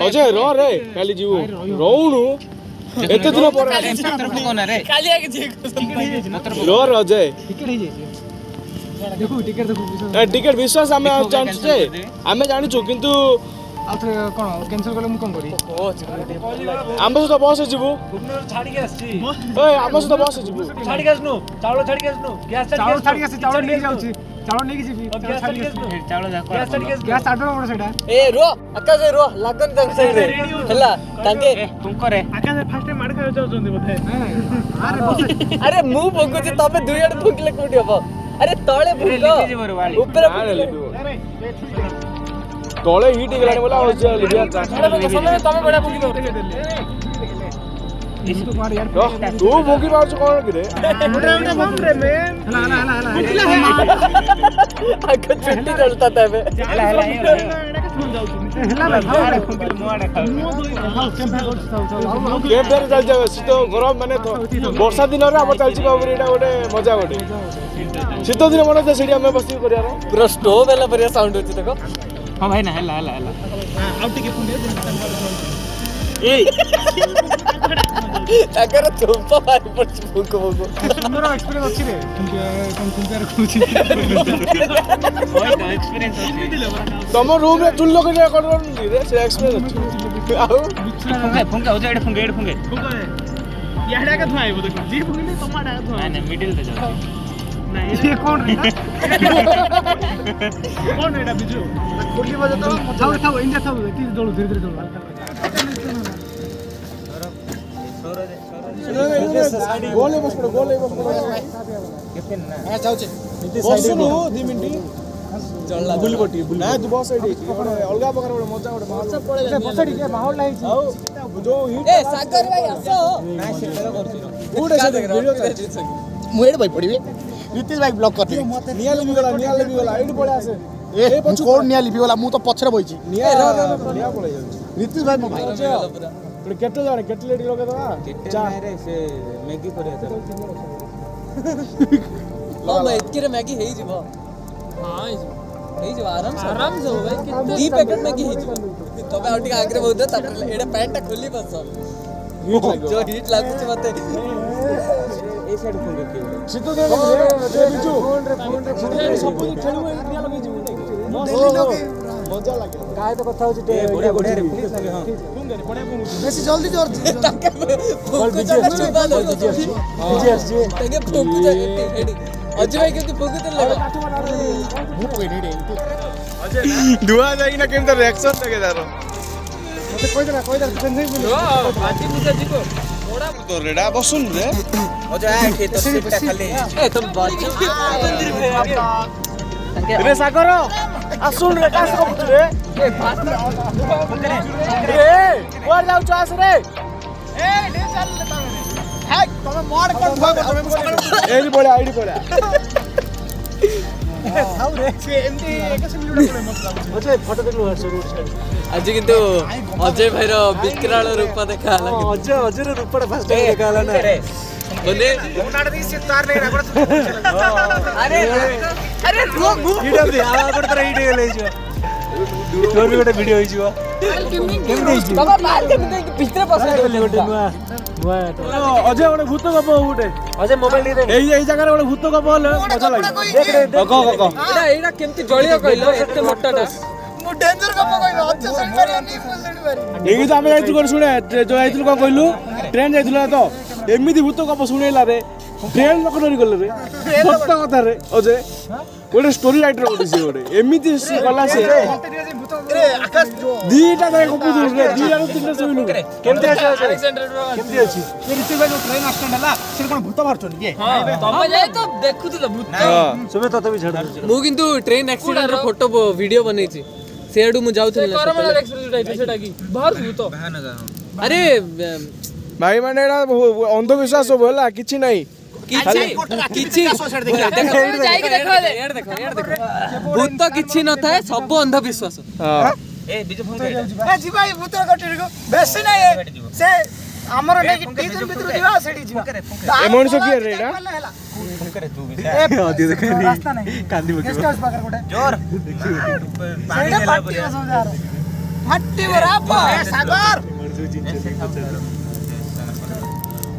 अजय रो रे काली जीव रोउनु एते दिन पर काली आके जे रो रे अजय देखो टिकट देखो टिकट विश्वास आमे जानछु जे आमे जानिछु किंतु आउथरे कोन कैंसिल करले मु कोन करी आमे तो बस जीवु छाड़ी के आसी ओए आमे तो बस जीवु छाड़ी के आसनु चावल छाड़ी के आसनु गैस चावल छाड़ी के चावल नहीं जाउची चावल नहीं जीबी गैस छाड़ी के चावल गैस छाड़ मोर सेटा ए रो आकाश रो लागन तक साइड रे हला तांके तुम करे आकाश फर्स्ट टाइम मार खाय जाउछन बोथे अरे मु भोगुची तबे दुई आड़ फुकले कोठी हबो अरे तळे भुको ऊपर तळे हिट गलाने बोला लिया समय तमे बडा भुकी दो तू भोगी मारछ कोन रे उडे बम रे मैन हला आका चट्टी चलता तबे हला केम चल जावे शीत गरम माने वर्षा दिन रे हम चलछि बाबू एटा गोटे मजा गोटे शीत दिन मन जे सेडी हम बसी करियार पूरा स्टोव वाला बढ़िया साउंड होची देखो हां भाई ना हला आउ टिके पुंडे ए अगर तुमपा मारी पड़छ भूको सुंदर एक्सपीरियंस अछि रे कंपेयर कुछ ओइ एक्सपीरियंस अछि तम रूम रे चुल्लो के कर रे से एक्सपीरियंस आउ फुंका हो जाए फुंके याडा का धुआई वो देखो जी फुंके टमाटा धुआई नहीं मिडिल पे जाओ नहीं ये कौन रे कौन एटा बिजू खोली बजे तो थाओ इंडिया थाओ धीरे धीरे दौड़ गोले बस पड़ो कितने ना हां जाउचे बसनु 2 मिनिट जल्ला बुली पटी ना तू बस एडी अलगा प्रकार मजा पड़े बसडी के माहौल नाही जो हिट ए सागर भाई आसो ना सेटर करछु गुड ऐसे वीडियो मुएड भाई पड़िबे नीतीश भाई ब्लॉक कर दे निया लेबी गला एडी पळे आसे ए कोड निया लिपि वाला मु तो पछरे बइची निया निया पळे जाउची नीतीश भाई मो भाई तो केटे जाने केटे लेडी लगे दवा चा रे से मैगी करे त लो भाई इतके रे मैगी हेई जिवो हां हेई जिवो आराम से हो भाई कितने 2 पैकेट मैगी हेई जिवो तबे आउटी आगरे बहुत तब एडा पैंट खोली बस हिट लागो जो हिट लागुची मते ए साइड फुंके के सितो दे जे बिजू फोन रे सब खेलु निया लगे जिवो मजा लागे काय तो कथा होची बढ़िया बढ़िया रे फुंके लगे हां बेसी जल्दी जोर फुंकु जा चुबा दो जी तंगे फुंकु जा एडी अजय भाई के फुंकु तो लगा दुआ जाई ना केम तो रिएक्शन देखे दारो मते कोइ दे टेंशन नहीं बाजी मुझे जी को थोड़ा तो रेडा बसुन रे अजय आ खेत सीटा खाली ए तुम बाजी मंदिर पे रे सागर आ सुन रे कास को पुछ रे ए बात ए कोर जाउ चास रे ए ले चल लेता है तमे मोड़ कर धुआ कर एडी पळे आईडी पळे थाउ रे से एमटी एक से मिनिट पळे मत लागो अच्छा फोटो देखलो रोड साइड आज किंतु अजय भाई रो विकराल रूप देखा हला अजय रूपड़ा फर्स्ट टाइम देखा हला ना बोले उनाड़ दी से तार ले रगड़ अरे अरे रुक वीडियो दे आ बड़ तरह वीडियो ले जो तोर भी गोटे वीडियो होई जो बाबा मार के भीतर पस गोटे नुआ अजय ओडे भूत गप उठे अजय मोबाइल दे एई जगह रे ओडे भूत गप होले मजा लागे देख रे क एडा केमती जळियो कहलो एते मोटाटा मु डेंजर कप कहलो अच्छे सड़ी मारी नहीं फुल सड़ी मारी एगी तो आमे जाइतु कर सुने जो जाइतु को कहलु ट्रेन जाइतु तो एमिति भूत गप सुनेला रे ट्रेन लोक डरी गले रे सत्य कथा रे अजय गोटे स्टोरी राइटर गोटे से गोटे एमिति गला से रे आकाश जो दीटा जाय गप रे दीटा रो तीनटा सोइलु केमते अछि अलेक्जेंडर केमते अछि ये ऋतिक भाई जो ट्रेन एक्सीडेंट हला से कोन भूत मारछन के तमे जाय तो देखुथिलो भूत सुबह तो तभी छड़ मु किंतु ट्रेन एक्सीडेंट रो फोटो वीडियो बनैछि सेडू मु जाउथिल ना करमला एक्सीडेंट आइछ सेटा की बाहर भूत अरे भाई माने अंधविश्वास सब होला किछि नहीं किछि भूत किछि न थाए सब अंधविश्वास हां ए बिजु फुंके ए जी भाई भूत कटरी को बेसी नहीं से हमर नहीं टीचर भीतर दिवा सेडी जीवा ए मनुष्य की रे एडा फुंके तू भी आदि देखे रास्ता नहीं कांदी गेस्ट हाउस पाकर गोटे जोर सेडी पार्टी हो समझा रहा हट्टी बराबर सागर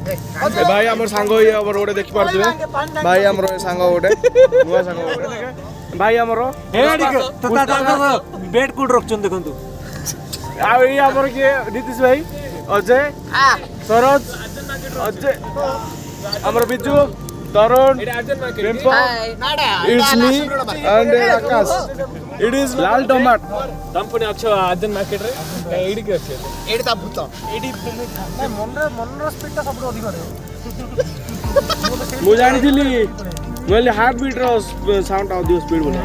ए भाई हमर सांग ये हमर ओडे देखि पारथुबे भाई हमर सांग ओडे नुवा सांग ओडे भाई हमर ए तो बेड कोड रखछन देखंतु आ ये हमर के नीतीश भाई अजय सरोज अजय हमर बिजू तरुण Pimple, it's me and Akash. It is लाल टमाट कंपनी अच्छो आजन मार्केट रे एडी के अच्छे एडी ता भूत एडी मनर स्पीड ता सबरो अधिक रे मु जानि थिली मैले हार्ट बीट रो साउंड आउ दियो स्पीड बोले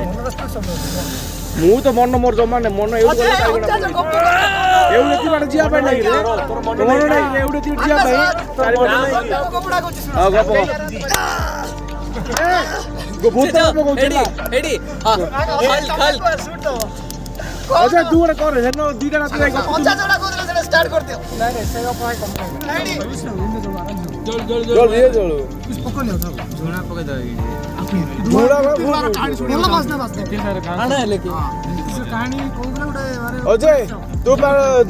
मु तो मन मोर जमा ने मन एउ बोले एउडे बाटे जिया पाइ लागि रे मन नै एउडे ती जिया पाइ चारि बाटे नै कपड़ा को सुन आ गप गो भूत को हेडी हेडी हां खल अच्छा दूर कर हे न दीटा रात जाई पंचा जोड़ा को देले स्टार्ट कर दियो नहीं नहीं से अपाय कम रेडी जल ये जल कुछ पकड़ लियो सब झोना पके दो झोड़ा बोला बसने खाना है लेकिन कहानी कोगला उडे मारे अजय तू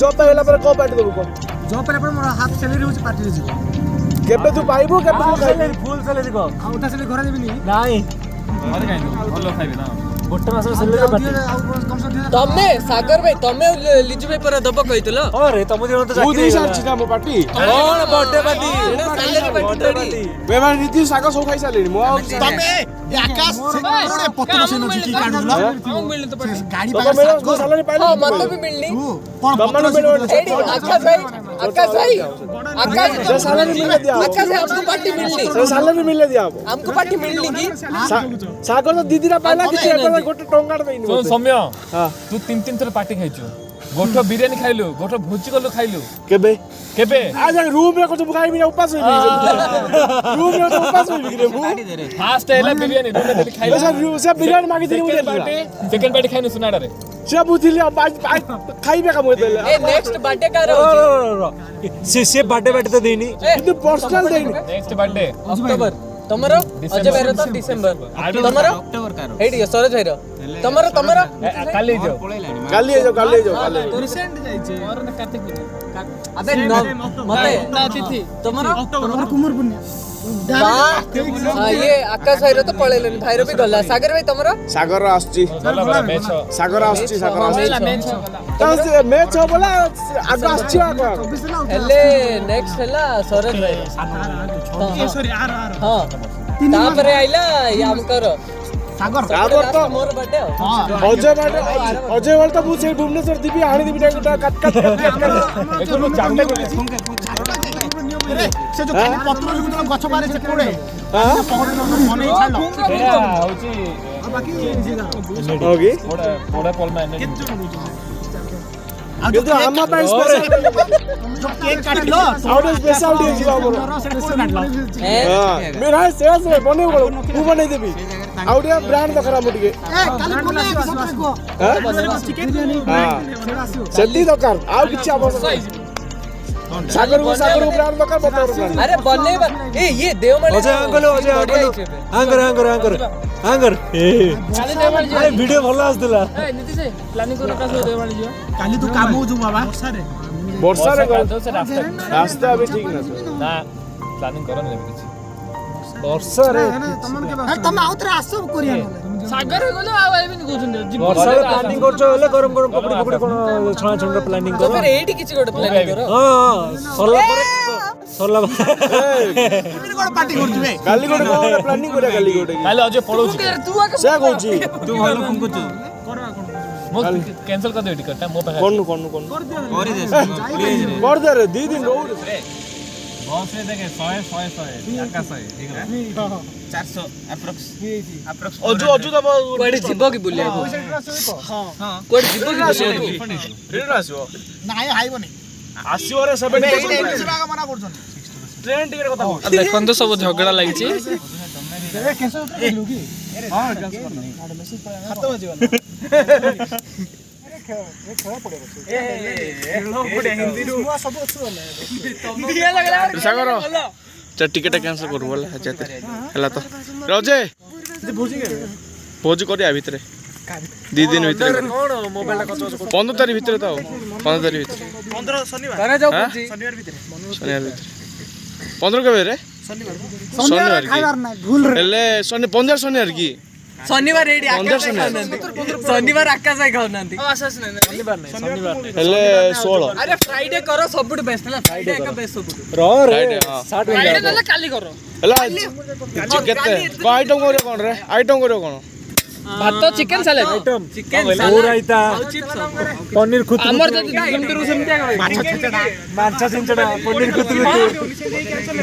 जॉब पाइला पर को पार्टी देबो को जॉब पर मोर हाफ सैलरी होची पार्टी रे जीवो केबे तू पाइबो केबे तू खाइबो फुल सैलरी को आउटा सैलरी घर देबी नी नाही अरे काई भलो खाइबे ना गोटे मास सैलरी पार्टी तमे सागर भाई तमे लिजु भाई पर दब कहितलो अरे तम दिनो तो तू देई साची ना मो पार्टी कोन बर्थडे पार्टी सैलरी पार्टी तोड़ी बेमा नीति सागा सो खाइ सालेनी मो तमे आकाश कोडे पत्र से नजी की काढुला हम मिलने तो पार्टी गाड़ी तो मेरे को सालानी पाइला हां मतलब भी मिलनी कोन दमन मेलो हेडी आकाश भाई आकाश से सालानी मिले दिया आकाश भाई हमको पार्टी मिलनी से सालानी मिले दिया हमको पार्टी मिलनी की सागर तो दीदी रा पाइला किछ एकर गोटे टंगा देइनी सुन सौम्य हां तू तीन तीन थर पार्टी खाइछु गोठो बिरयानी खाइलु गोठो भोजी कलु खाइलु केबे केबे आज रूम रे को बुखाई बिना उपास होई रूम रे तो उपास होई रे मु फास्ट हैला बिरयानी रूम में खाइलु से बिरयानी मागी दिनु मुझे सेकंड पार्टी खाइनु सुनाडा रे से बुझिले खाइबे का मुझे देले ए नेक्स्ट बर्थडे का रहो से बर्थडे तो देनी किंतु पर्सनल देइनी नेक्स्ट बर्थडे अक्टोबर तमरो अजय भाई तो डिसेंबर तमरो अक्टोबर का हेडी सरोज भाई तमरो काली जो काली जाओ रिसेंट जाई छे और न कार्तिक अबे मते तिथि तमरो अक्टोबर कुमार पुण्य हां ये आकाश भाई तो पळेलेनी भाई भी गला सागर भाई तमरो सागर आछी मैच सागर आछी मैच तो मैच हो बोला आग आछी आग हेले नेक्स्ट हेला सरोज भाई सॉरी आर हां तापरे आइला याम करो सागर तो मोर बर्थडे अजय वाल तो मुझे भुवनेश्वर दीपी हाणी दीपी काट एको चांडे को से जो पत्र जो गछ बारे से कोडे हां पकड़ मन ही छालो एरा होची बाकी होगी पोड़ा पोल में किंतु हम पे स्पेशल जो केक काट लो आउट स्पेशल दिए जीवा बोलो हां मेरा सेवा से बने बोलो तू बने देबी आउट ब्रांड दखरा मुटिके काली बोले को चिकन हां सेती दरकार आउ किछ आवश्यक सागर ब्रांड दरकार बताओ ब्रांड अरे बने ए ये देवमणि अजय अंकल अरे वीडियो भलो आसला नीतीश प्लानिंग करो का देवमणि जियो काली तू काम हो जो बाबा वर्षा रे से रास्ता अभी ठीक ना प्लानिंग करो ना कुछ वर्षा रे तम आउतरे आसो कोरिया सागर गलो आ एबिन कोछन वर्षा रे प्लानिंग करछो हेले गरम पकड़ी कोन छणा छणा प्लानिंग तो करो फिर एडी किछि गोटे प्लानिंग करो हां सरला कोन पार्टी करछु बे काली गोटे प्लानिंग करे काली गोटे काले अजय पळौची तू से कहूची तू भालो फोन करछु मो कैंसिल कर दे टिकट मो पे कोन कर दे रे दी दिन रोड बॉस रे देखे 100 आकाश है ठीक है 400 अप्रोक्स अजू तो कोडी जिबो की बुलिया हां कोडी जिबो की बुलिया रिटर्न आसीबो नाय हाइबो नै आसीबो रे 70% मना करछन ट्रेन टिकट कथा अब देखन तो सब झगड़ा लागि छी कैसे लू की हां ट्रांसफर नहीं मैसेज पर हाथ बजिबो सागर टिकेट कैंसिल करू बोला हला तो रजे भोजी करिया भितरे 2 दिन ভিতরে কোন মোবাইলটা কত 15 তারিখ ভিতরে তো 15 তারিখ ভিতরে 15 শনিবার তারা যাও হ্যাঁ? বুঝি শনিবার ভিতরে শনিবার ভিতরে 15 কবে রে শনিবার শনিবার কি ଖାଇବାର ନାହିଁ ଭୁଲ ରେ ହେଲେ ଶନି 15 ଶନିବାର କି ଶନିବାର ଏଇଠି ପନ୍ଦର ଆକାଶ ଖାଉନାହାନ୍ତି ଶନିବାର ଆକାଶ ଖାଉନାହାନ୍ତି ହେଲେ 16 ଆରେ ଫ୍ରାଇଡେ କର ସବୁଠୁ ବେଷ୍ଟ ହେଲା ଫ୍ରାଇଡେ ଏକା ବେଷ୍ଟ ସବୁଠୁ ଫ୍ରାଇଡେ ହଁ ଫ୍ରାଇଡେ ନହେଲେ କାଲି କର ହେଲା କେତେ କଣ ଆଇଟମ କରିବ କଣ ରେ ଆଇଟମ କରିବ କଣ ଭାତ ଚିକେନ ସାଲାଡ ଚିକେନ ଆଉ ରାଇତା ଚିପ୍ସ ପନିର ଖୁତୁ ଆମର ଯଦି ଯେମିତି ରୁ ସେମିତି ମାଛ ଛିଞ୍ଚଡା ପନିର ଖୁତୁ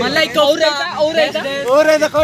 ମଲାଇ କୌରା ଓରେ ଦେଖ